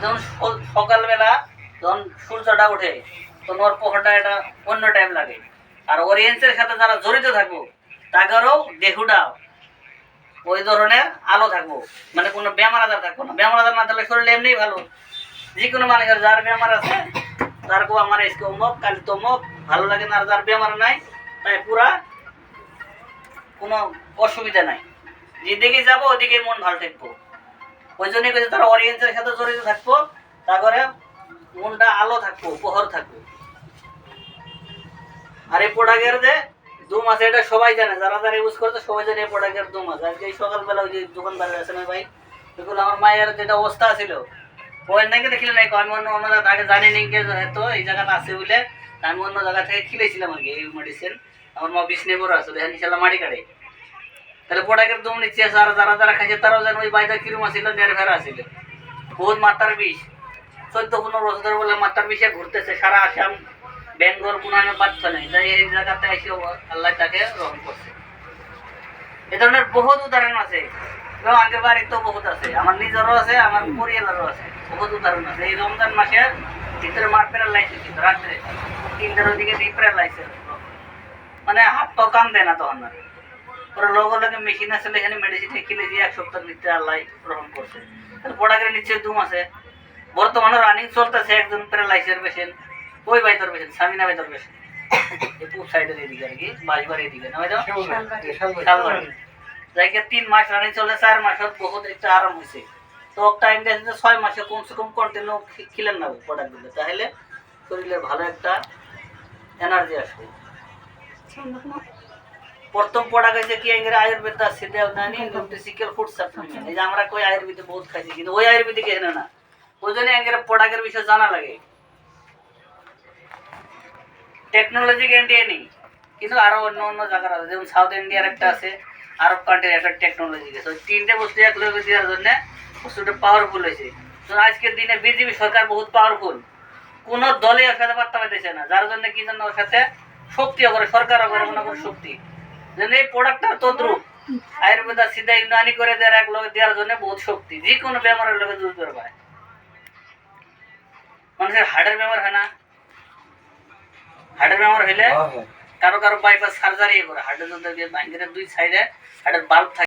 যখন সকালবেলা যখন সূর্যটা ওঠে তখন ওর পোহরটা একটা অন্য টাইম লাগে। আর অরিয়েন্সের সাথে যারা জড়িত থাকবো তাদেরও দেহুটা ওই ধরনের আলো থাকবো, মানে কোনো বেমার আজার থাকবো না। বেমার আজার না থাকলে শরীর এমনি ভালো। যে কোনো মানুষের যার বেমার আছে তার কো আমার আজকে অমুক কাল তমুক ভালো লাগে না, আর যার বেমার নাই তাই পুরা কোনো অসুবিধা নাই, যেদিকে যাবো ওদিকে মন ভালো থাকবো। ওই জন্যই কিন্তু তারা অরিয়েন্সের সাথে জড়িত থাকবো, তারপরে মনটা আলো থাকবো, প্রহর থাকবো। আর এই প্রোডাক্টের যে দুম আছে এটা সবাই জানে, যারা যারা ইউজ করছে সবাই জানে এই প্রোডাক্টের দুম আছে। আজকে সকালবেলা ওই যে দোকানদার আছে না ভাই, এগুলো আমার মায়ের যেটা অবস্থা ছিল ওই নাকি দেখিলে নাই, আমি অন্য অন্য জায়গা আগে জানি নি তো এই জায়গাটা আছে বলে আমি অন্য জায়গা থেকে খেলেছিলাম আর কি এই মেডিসিন। আমার মা বিষ্ণুপুর আসলে ইনশাল্লাহ মাটি কাটে, তাহলে প্রোডাক্টের দুম নিচ্ছে। আর যারা যারা খাইছে তারাও যেন ওই বাইদা কিরম আসছিল নেড়ে ফেরা আসছিল, বহুত মাত্রার বিষ। 14-15 বছর বলে মাত্রার বিষে ঘুরতেছে সারা আসাম বেঙ্গল, কোনো আমি পাচ্ছ নেই, তাই এই জায়গাতে এসে আল্লাহ তাকে গ্রহণ করছে। এ ধরনের বহুত উদাহরণ আছে এবং আগের বাড়ির তো বহুত আছে, আমার নিজেরও আছে, আমার পরিবারেরও আছে, বহুত উদাহরণ আছে। এই রমজান মাসে ভিতরে মাঠ পেরার লাইছে কিন্তু রাত্রে 3টার দিকে দিয়ে পেরার লাইছে, মানে হাত তো কাম দেয় না তখন না। ওরা লোকে মেশিন আসলে এখানে মেডিসিন কিনে দিয়ে 1 সপ্তাহের ভিতরে আল্লাহ গ্রহণ করছে। প্রোডাক্টের নিচে দুম আছে। বর্তমানে রানিং চলতেছে একজন প্যারালাইসের পেশেন্ট, ওই বাইতর পেশেন্ট সামিনা বাইতর পেশেন্ট, এই পূব সাইডের এদিকে আর কি, বাঁশবাড়ি এদিকে না ভাই, যাইকে 3 মাস রানিং চলে, 4 মাস বহুত একটা আরাম হয়েছে। তো টাইম দিয়েছে 6 মাসে কমসে কম কন্টিনিউ খেলেন না প্রোডাক্ট দিলে, তাহলে শরীরে ভালো একটা এনার্জি আসবে। প্রথম প্রোডাক্ট হয়েছে কি আয়ুর্বেদ সিদ্ধ নিউট্রিশনাল ফুড সাপ্লিমেন্ট। এই যে আমরা কই আয়ুর্বেদে বহুত খাইছি, কিন্তু ওই আয়ুর্বেদিক এখানে না। ওই জন্য প্রোডাক্টের বিষয়ে জানা লাগে। টেকনোলজি ইন্ডিয়া নেই, কিন্তু আরো অন্য অন্য জায়গার আছে, যেমন সাউথ ইন্ডিয়ার একটা আছে, আরব কান্ট্রির একটা টেকনোলজি আছে। ওই 3টে বস্তু এক লগে দেওয়ার জন্য বস্তুটা পাওয়ারফুল হয়েছে। আজকের দিনে বিজেপি সরকার বহুত পাওয়ারফুল, কোন দলে ওর সাথে পাত্তা পাইতেছে না, যার জন্য কি জন্য ওর সাথে শক্তিও করে, সরকারও করে মনে করে শক্তি। যেন এই প্রোডাক্টটা তদ্রুপ আয়ুর্বেদ সিদ্ধা ইউনানি করে দেওয়ার এক লগে দেওয়ার জন্য বহুত শক্তি, যে কোনো বেমারের লগে দূর করে পায়। মানুষের হার্টের বেমার হয় না, হার্টের বেমার হইলে কারো কারো বাইপাস সার্জারি করে, হার্টের 2 সাইডে হার্টের বাল্ব থাকে।